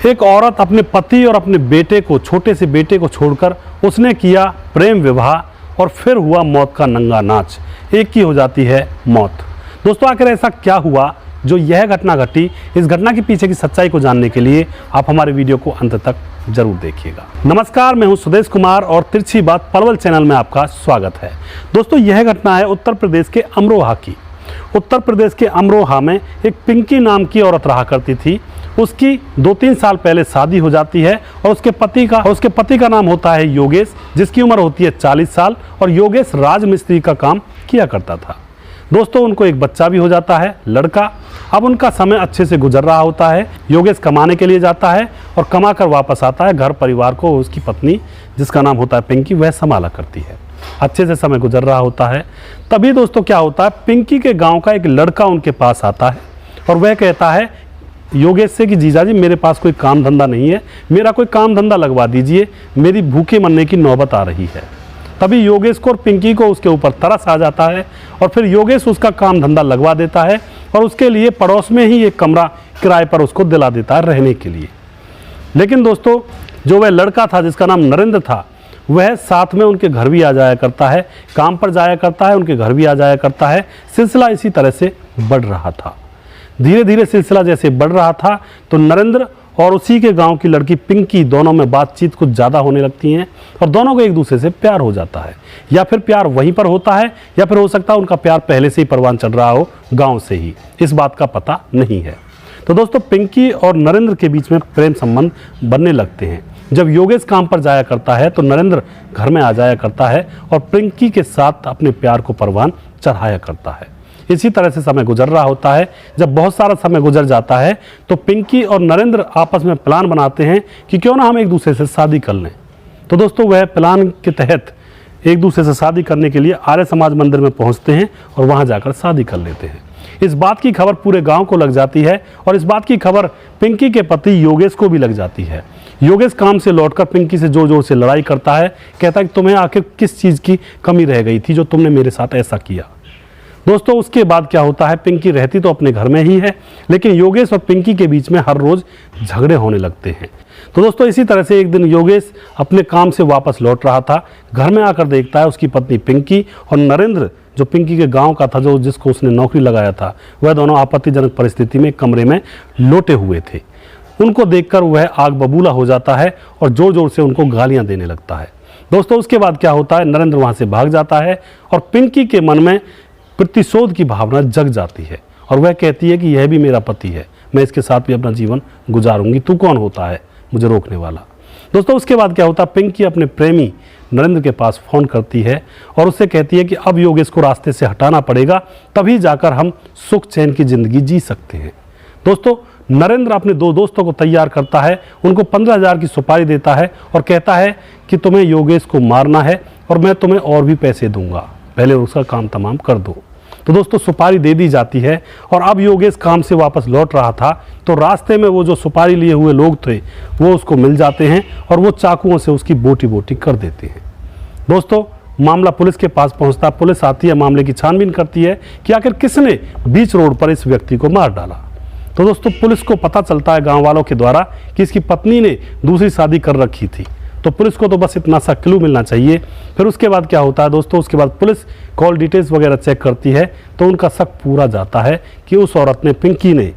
एक औरत अपने पति और अपने बेटे को, छोटे से बेटे को छोड़कर उसने किया प्रेम विवाह और फिर हुआ मौत का नंगा नाच। एक की हो जाती है मौत। दोस्तों आखिर ऐसा क्या हुआ जो यह घटना घटी? इस घटना के पीछे की सच्चाई को जानने के लिए आप हमारे वीडियो को अंत तक जरूर देखिएगा। नमस्कार, मैं हूं सुदेश कुमार और तिरछी बात पलवल चैनल में आपका स्वागत है। दोस्तों यह घटना है उत्तर प्रदेश के अमरोहा की। उत्तर प्रदेश के अमरोहा में एक पिंकी नाम की औरत रहा करती थी। उसकी 2-3 साल पहले शादी हो जाती है और उसके पति का नाम होता है योगेश, जिसकी उम्र होती है 40 साल और योगेश राजमिस्त्री का काम किया करता था। दोस्तों उनको एक बच्चा भी हो जाता है, लड़का। अब उनका समय अच्छे से गुजर रहा होता है। योगेश कमाने के लिए जाता है और कमा कर वापस आता है। घर परिवार को उसकी पत्नी, जिसका नाम होता है पिंकी, वह संभाला करती है। अच्छे से समय गुजर रहा होता है। तभी दोस्तों क्या होता है, पिंकी के गांव का एक लड़का उनके पास आता है और वह कहता है योगेश से कि जीजा जी मेरे पास कोई काम धंधा नहीं है, मेरा कोई काम धंधा लगवा दीजिए, मेरी भूखे मरने की नौबत आ रही है। तभी योगेश को और पिंकी को उसके ऊपर तरस आ जाता है और फिर योगेश उसका काम धंधा लगवा देता है और उसके लिए पड़ोस में ही एक कमरा किराए पर उसको दिला देता है रहने के लिए। लेकिन दोस्तों जो वह लड़का था जिसका नाम नरेंद्र था, वह साथ में उनके घर भी आ जाया करता है, काम पर जाया करता है, उनके घर भी आ जाया करता है। सिलसिला इसी तरह से बढ़ रहा था। धीरे धीरे सिलसिला जैसे बढ़ रहा था तो नरेंद्र और उसी के गांव की लड़की पिंकी दोनों में बातचीत कुछ ज़्यादा होने लगती हैं और दोनों को एक दूसरे से प्यार हो जाता है। या फिर प्यार वहीं पर होता है या फिर हो सकता है उनका प्यार पहले से ही परवान चढ़ रहा हो गांव से ही, इस बात का पता नहीं है। तो दोस्तों पिंकी और नरेंद्र के बीच में प्रेम संबंध बनने लगते हैं। जब योगेश काम पर जाया करता है तो नरेंद्र घर में आ जाया करता है और पिंकी के साथ अपने प्यार को परवान चढ़ाया करता है। इसी तरह से समय गुजर रहा होता है। जब बहुत सारा समय गुजर जाता है तो पिंकी और नरेंद्र आपस में प्लान बनाते हैं कि क्यों ना हम एक दूसरे से शादी कर लें। तो दोस्तों वह प्लान के तहत एक दूसरे से शादी करने के लिए आर्य समाज मंदिर में पहुंचते हैं और वहां जाकर शादी कर लेते हैं। इस बात की खबर पूरे गांव को लग जाती है और इस बात की खबर पिंकी के पति योगेश को भी लग जाती है। योगेश काम से लौटकर पिंकी से जोर जोर से लड़ाई करता है। कहता है कि तुम्हें आखिर किस चीज़ की कमी रह गई थी जो तुमने मेरे साथ ऐसा किया। दोस्तों उसके बाद क्या होता है, पिंकी रहती तो अपने घर में ही है, लेकिन योगेश और पिंकी के बीच में हर रोज़ झगड़े होने लगते हैं। तो दोस्तों इसी तरह से एक दिन योगेश अपने काम से वापस लौट रहा था। घर में आकर देखता है उसकी पत्नी पिंकी और नरेंद्र, जो पिंकी के गांव का था, जो जिसको उसने नौकरी लगाया था, वह दोनों आपत्तिजनक परिस्थिति में कमरे में लोटे हुए थे। उनको देखकर वह आग बबूला हो जाता है और जोर जोर से उनको गालियां देने लगता है। दोस्तों उसके बाद क्या होता है, नरेंद्र वहां से भाग जाता है और पिंकी के मन में प्रतिशोध की भावना जग जाती है और वह कहती है कि यह भी मेरा पति है, मैं इसके साथ भी अपना जीवन गुजारूंगी, तू कौन होता है मुझे रोकने वाला। दोस्तों उसके बाद क्या होता है, पिंकी अपने प्रेमी नरेंद्र के पास फ़ोन करती है और उससे कहती है कि अब योगेश को रास्ते से हटाना पड़ेगा, तभी जाकर हम सुख चैन की ज़िंदगी जी सकते हैं। दोस्तों नरेंद्र अपने 2 दोस्तों को तैयार करता है, उनको 15,000 की सुपारी देता है और कहता है कि तुम्हें योगेश को मारना है और मैं तुम्हें और भी पैसे दूंगा, पहले उसका काम तमाम कर दो। तो दोस्तों सुपारी दे दी जाती है और अब योगेश काम से वापस लौट रहा था तो रास्ते में वो जो सुपारी लिए हुए लोग थे वो उसको मिल जाते हैं और वो चाकुओं से उसकी बोटी बोटी कर देते हैं। दोस्तों मामला पुलिस के पास पहुंचता, पुलिस आती है, मामले की छानबीन करती है कि आखिर किसने बीच रोड पर इस व्यक्ति को मार डाला। तो दोस्तों पुलिस को पता चलता है गाँव वालों के द्वारा कि इसकी पत्नी ने दूसरी शादी कर रखी थी। तो पुलिस को तो बस इतना सा क्लू मिलना चाहिए। फिर उसके बाद क्या होता है दोस्तों, उसके बाद पुलिस कॉल डिटेल्स वगैरह चेक करती है तो उनका शक पूरा जाता है कि उस औरत ने, पिंकी ने,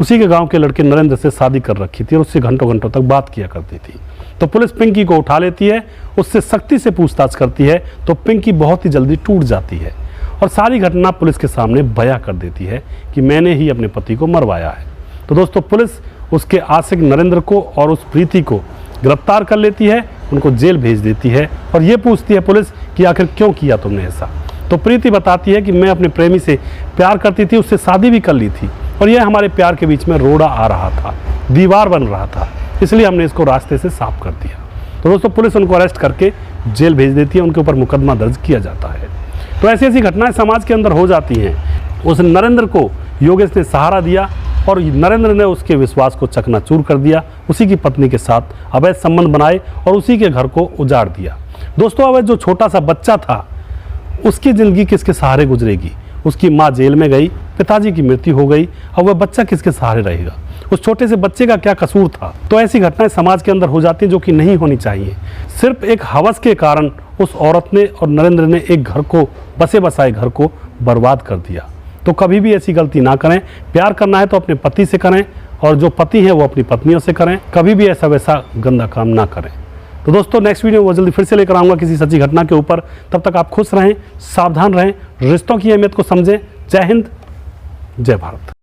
उसी के गांव के लड़के नरेंद्र से शादी कर रखी थी और उससे घंटों घंटों तक बात किया करती थी। तो पुलिस पिंकी को उठा लेती है, उससे सख्ती से पूछताछ करती है तो पिंकी बहुत ही जल्दी टूट जाती है और सारी घटना पुलिस के सामने बयां कर देती है कि मैंने ही अपने पति को मरवाया है। तो दोस्तों पुलिस उसके आशिक नरेंद्र को और उस प्रीति को गिरफ्तार कर लेती है, उनको जेल भेज देती है और ये पूछती है पुलिस कि आखिर क्यों किया तुमने ऐसा। तो प्रीति बताती है कि मैं अपने प्रेमी से प्यार करती थी, उससे शादी भी कर ली थी और यह हमारे प्यार के बीच में रोड़ा आ रहा था, दीवार बन रहा था, इसलिए हमने इसको रास्ते से साफ कर दिया। तो दोस्तों पुलिस उनको अरेस्ट करके जेल भेज देती है, उनके ऊपर मुकदमा दर्ज किया जाता है। तो ऐसी ऐसी घटनाएं समाज के अंदर हो जाती हैं। उस नरेंद्र को योगेश ने सहारा दिया और नरेंद्र ने उसके विश्वास को चकनाचूर कर दिया, उसी की पत्नी के साथ अवैध संबंध बनाए और उसी के घर को उजाड़ दिया। दोस्तों अब जो छोटा सा बच्चा था उसकी ज़िंदगी किसके सहारे गुजरेगी? उसकी माँ जेल में गई, पिताजी की मृत्यु हो गई, अब वह बच्चा किसके सहारे रहेगा? उस छोटे से बच्चे का क्या कसूर था। तो ऐसी घटनाएं समाज के अंदर हो जाती हैं जो कि नहीं होनी चाहिए। सिर्फ एक हवस के कारण उस औरत ने और नरेंद्र ने एक घर को, बसे बसाए घर को बर्बाद कर दिया। तो कभी भी ऐसी गलती ना करें। प्यार करना है तो अपने पति से करें, और जो पति है वो अपनी पत्नियों से करें। कभी भी ऐसा वैसा गंदा काम ना करें। तो दोस्तों, नेक्स्ट वीडियो वो जल्दी फिर से लेकर आऊँगा किसी सच्ची घटना के ऊपर। तब तक आप खुश रहें, सावधान रहें, रिश्तों की अहमियत को समझें। जय हिंद, जय भारत।